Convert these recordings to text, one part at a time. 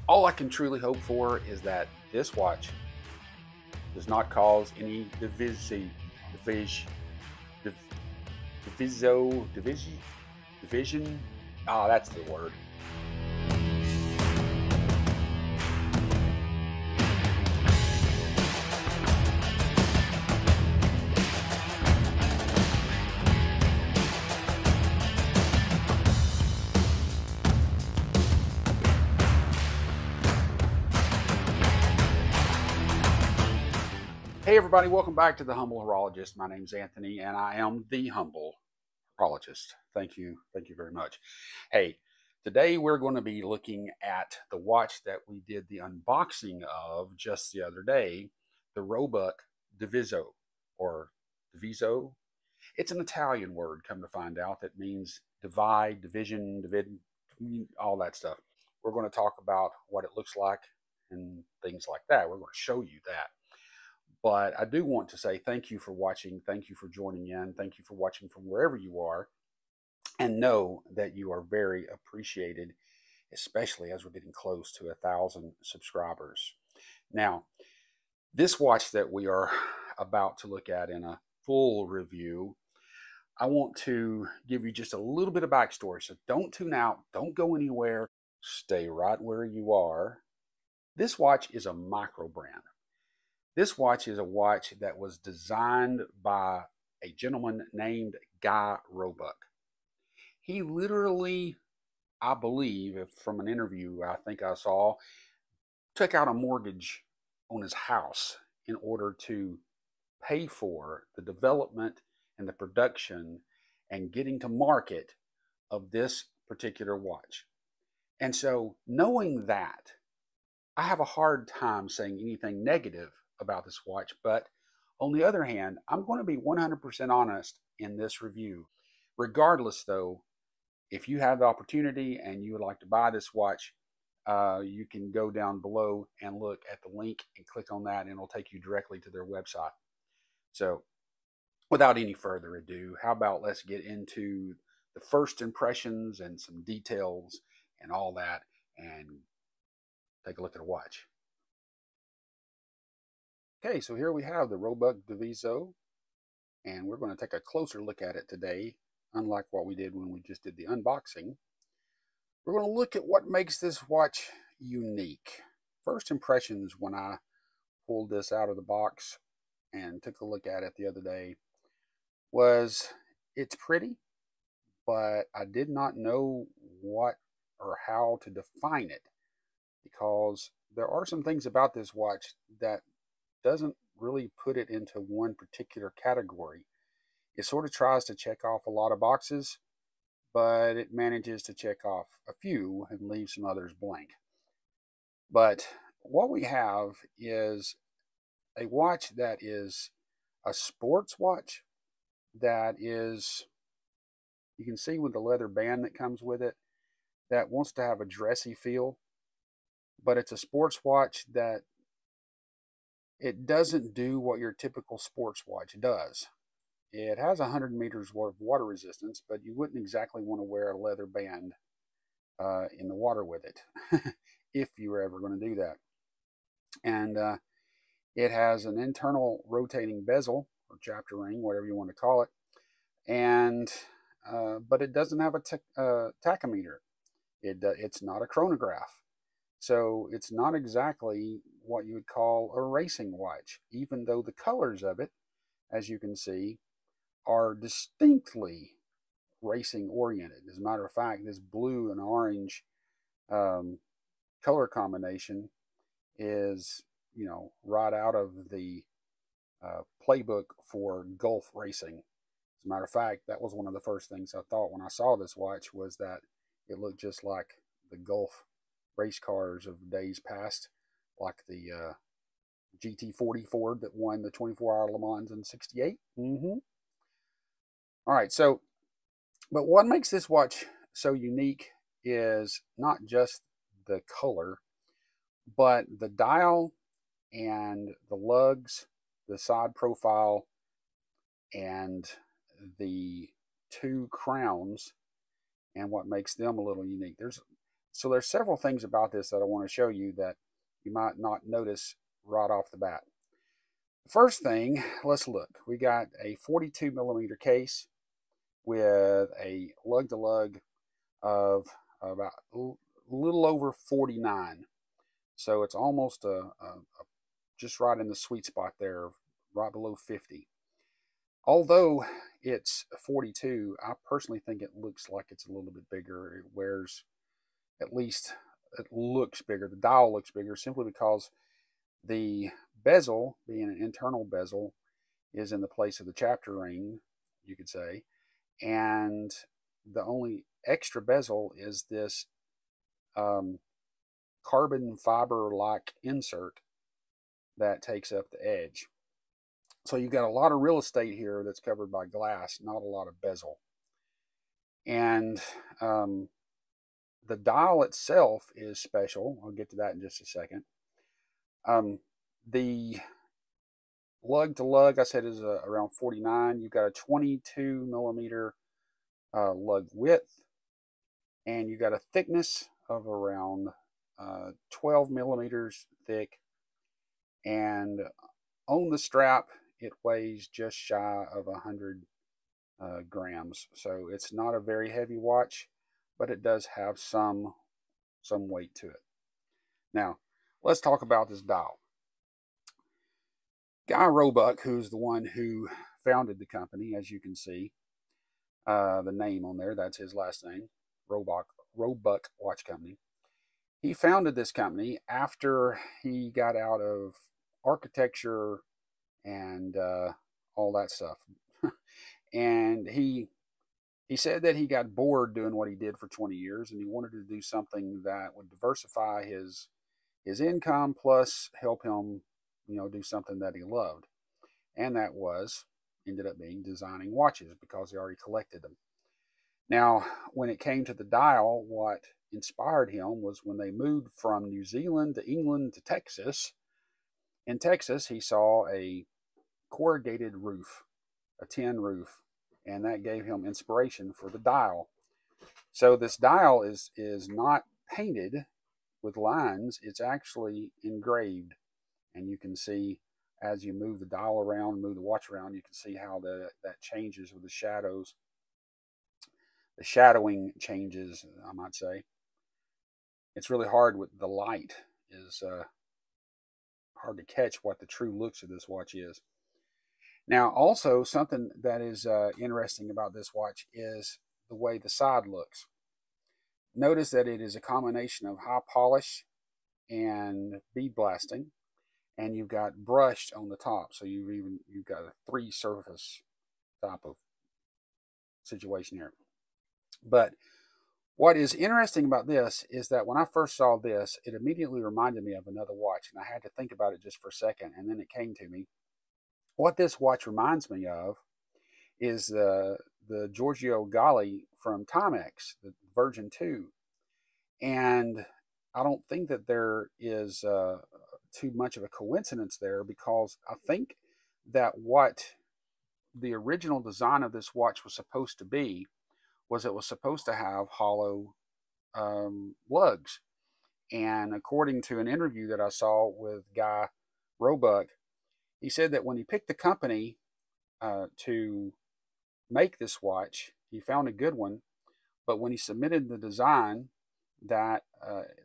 All I can truly hope for is that this watch does not cause any division, division. Ah, that's the word. Hey everybody, welcome back to the Humble Horologist. My name's Anthony and I am the Humble Horologist. Thank you very much. Hey, today we're going to be looking at the watch that we did the unboxing of just the other day, the Roebuck Diviso, or Diviso. It's an Italian word, come to find out, that means divide, division, all that stuff. We're going to talk about what it looks like and things like that. We're going to show you that. But I do want to say thank you for watching. Thank you for joining in. Thank you for watching from wherever you are. And know that you are very appreciated, especially as we're getting close to 1,000 subscribers. Now, this watch that we are about to look at in a full review, I want to give you just a little bit of backstory. So don't tune out. Don't go anywhere. Stay right where you are. This watch is a micro brand. This watch is a watch that was designed by a gentleman named Guy Roebuck. He literally, I believe, from an interview I think I saw, took out a mortgage on his house in order to pay for the development and the production and getting to market of this particular watch. And so knowing that, I have a hard time saying anything negative about this watch, but on the other hand, I'm going to be 100% honest in this review. Regardless though, if you have the opportunity and you would like to buy this watch, you can go down below and look at the link and click on that and it'll take you directly to their website. So without any further ado, how about let's get into the first impressions and some details and all that and take a look at a watch. Okay, so here we have the Roebuck Diviso, and we're going to take a closer look at it today, unlike what we did when we just did the unboxing. We're going to look at what makes this watch unique. First impressions when I pulled this out of the box and took a look at it the other day was it's pretty, but I did not know what or how to define it, because there are some things about this watch that doesn't really put it into one particular category. It sort of tries to check off a lot of boxes, but it manages to check off a few and leave some others blank. But what we have is a watch that is a sports watch that is, you can see with the leather band that comes with it, that wants to have a dressy feel, but it's a sports watch that it doesn't do what your typical sports watch does. It has 100 meters of water resistance, but you wouldn't exactly want to wear a leather band in the water with it if you were ever going to do that. And it has an internal rotating bezel or chapter ring, whatever you want to call it, and but it doesn't have a tachometer. It's not a chronograph. So it's not exactly what you would call a racing watch, even though the colors of it, as you can see, are distinctly racing oriented. As a matter of fact, this blue and orange color combination is, you know, right out of the playbook for Gulf racing. As a matter of fact, that was one of the first things I thought when I saw this watch, was that it looked just like the Gulf race cars of days past, like the GT40 Ford that won the 24-hour Le Mans in '68. All right, so, but what makes this watch so unique is not just the color, but the dial and the lugs, the side profile, and the two crowns, and what makes them a little unique. There's So there's several things about this that I want to show you that you might not notice right off the bat. The first thing, let's look. We got a 42 millimeter case with a lug-to-lug of about a little over 49. So it's almost just right in the sweet spot there, right below 50. Although it's 42, I personally think it looks like it's a little bit bigger. It wears, at least it looks bigger. The dial looks bigger simply because the bezel, being an internal bezel, is in the place of the chapter ring, you could say. And the only extra bezel is this carbon fiber-like insert that takes up the edge. So you've got a lot of real estate here that's covered by glass, not a lot of bezel. And the dial itself is special. I'll get to that in just a second. The lug to lug, I said, is around 49. You've got a 22 millimeter lug width, and you've got a thickness of around 12 millimeters thick. And on the strap, it weighs just shy of 100 grams. So it's not a very heavy watch, but it does have some weight to it. Now, let's talk about this dial. Guy Roebuck, who's the one who founded the company, as you can see, the name on there, that's his last name, Roebuck Watch Company. He founded this company after he got out of architecture and all that stuff. And he said that he got bored doing what he did for 20 years, and he wanted to do something that would diversify his income, plus help him, do something that he loved. And that ended up being designing watches, because he already collected them. Now, when it came to the dial, what inspired him was when they moved from New Zealand to England to Texas. In Texas, he saw a corrugated roof, a tin roof, and that gave him inspiration for the dial. So this dial is not painted with lines, it's actually engraved. And you can see, as you move the dial around, move the watch around, you can see how that changes with the shadows. The shadowing changes, I might say. It's really hard with the light. Is hard to catch what the true looks of this watch is. Now, also, something that is interesting about this watch is the way the side looks. Notice that it is a combination of high polish and bead blasting, and you've got brushed on the top. So you've got a 3-surface type of situation here. But what is interesting about this is that when I first saw this, it immediately reminded me of another watch, and I had to think about it just for a second, and then it came to me. What this watch reminds me of is the Giorgio Galli from Timex, the Version 2. And I don't think that there is too much of a coincidence there, because I think that what the original design of this watch was supposed to be was it was supposed to have hollow lugs. And according to an interview that I saw with Guy Roebuck, he said that when he picked the company to make this watch, he found a good one, but when he submitted the design, that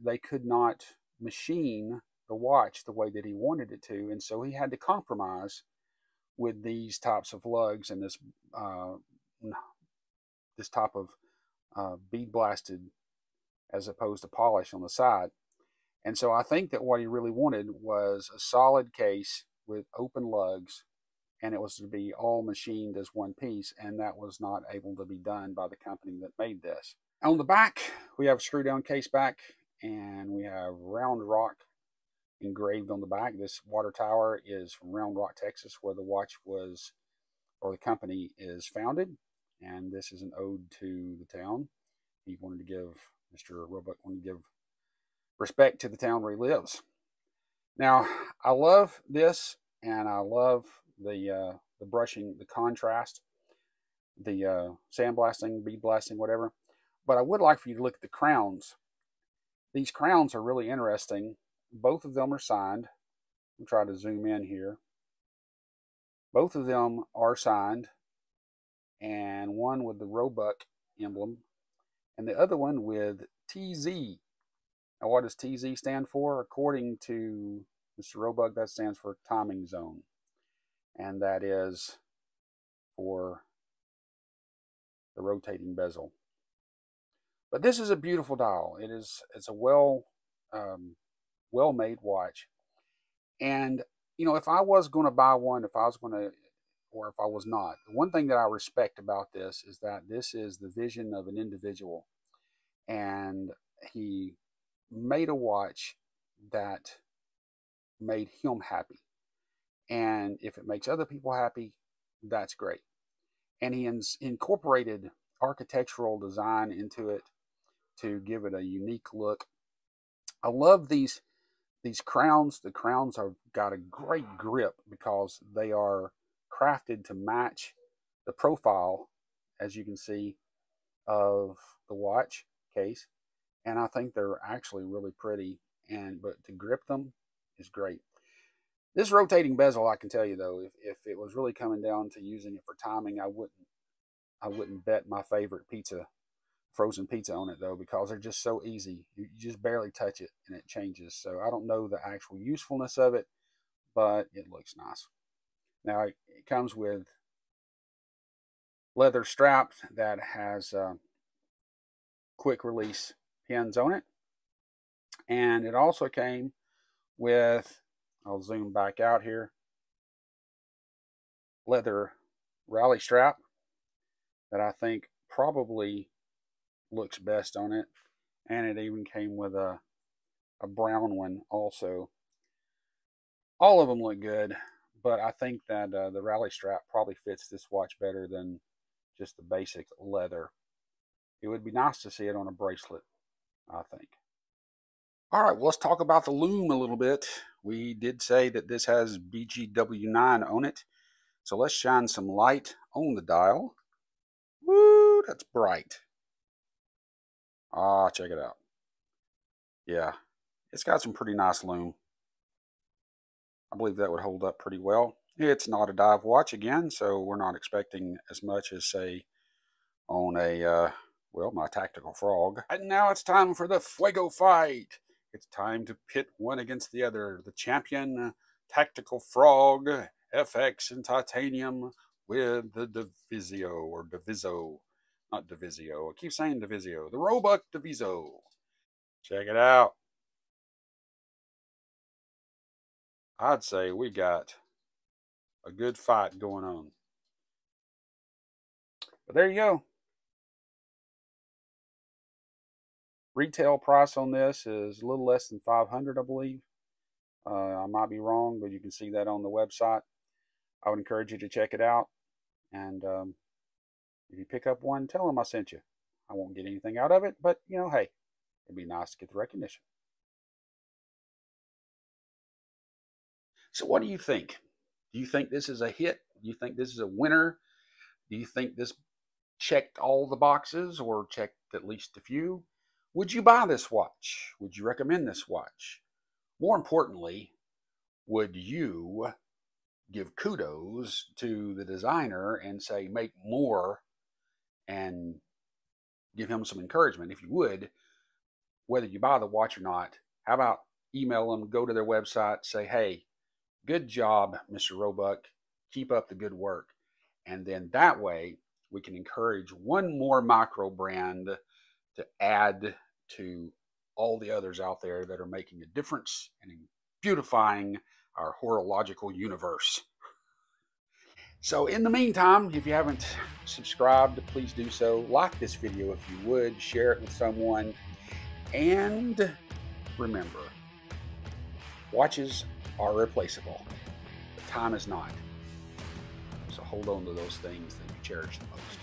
they could not machine the watch the way that he wanted it to, and so he had to compromise with these types of lugs and this type of bead blasted as opposed to polish on the side. And so I think that what he really wanted was a solid case with open lugs, and it was to be all machined as one piece, and that was not able to be done by the company that made this. On the back, we have a screw down case back, and we have Round Rock engraved on the back. This water tower is from Round Rock, Texas, where the watch was, or the company is founded. And this is an ode to the town. He wanted to give, Mr. Roebuck wanted to give respect to the town where he lives. Now, I love this, and I love the brushing, the contrast, the sandblasting, bead blasting, whatever. But I would like for you to look at the crowns. These crowns are really interesting. Both of them are signed. I'm trying to zoom in here. Both of them are signed, and one with the Roebuck emblem, and the other one with TZ. Now, what does TZ stand for? According to Mr. Roebuck, that stands for timing zone, and that is for the rotating bezel. But this is a beautiful dial. It's a well-made watch. And you know, if I was going to buy one, if I was going to, or if I was not, the one thing that I respect about this is that this is the vision of an individual, and he made a watch that made him happy. And if it makes other people happy, that's great. And he incorporated architectural design into it to give it a unique look. I love these crowns. The crowns have got a great grip because they are crafted to match the profile, as you can see, of the watch case. And I think they're actually really pretty. But to grip them is great. This rotating bezel, I can tell you though, if it was really coming down to using it for timing, I wouldn't bet my favorite frozen pizza on it though, because they're just so easy. You just barely touch it and it changes. So I don't know the actual usefulness of it, but it looks nice. Now it comes with leather strap that has quick release pins on it, and it also came with, I'll zoom back out here, leather rally strap that I think probably looks best on it, and it even came with a brown one also. All of them look good, but I think that the rally strap probably fits this watch better than just the basic leather. It would be nice to see it on a bracelet, I think. All right, well, let's talk about the Lume a little bit. We did say that this has BGW9 on it, so let's shine some light on the dial. Woo, that's bright. Ah, check it out. Yeah, it's got some pretty nice lume. I believe that would hold up pretty well. It's not a dive watch again, so we're not expecting as much as, say, on a, well, my Tactical Frog. And now it's time for the Fuego fight. It's time to pit one against the other. The champion Tactical Frog FX in titanium with the Diviso, or Diviso. Not Divisio. I keep saying Divisio. The Roebuck Diviso. Check it out. I'd say we got a good fight going on. But there you go. Retail price on this is a little less than $500, I believe. I might be wrong, but you can see that on the website. I would encourage you to check it out. And if you pick up one, tell them I sent you. I won't get anything out of it, but, you know, hey, it'd be nice to get the recognition. So what do you think? Do you think this is a hit? Do you think this is a winner? Do you think this checked all the boxes or checked at least a few? Would you buy this watch? Would you recommend this watch? More importantly, would you give kudos to the designer and say, make more, and give him some encouragement? If you would, whether you buy the watch or not, how about email them, go to their website, say, hey, good job, Mr. Roebuck. Keep up the good work. And then that way, we can encourage one more micro brand to add to all the others out there that are making a difference and beautifying our horological universe. So in the meantime, if you haven't subscribed, please do so. Like this video if you would, share it with someone, and remember, watches are replaceable, but time is not. So hold on to those things that you cherish the most.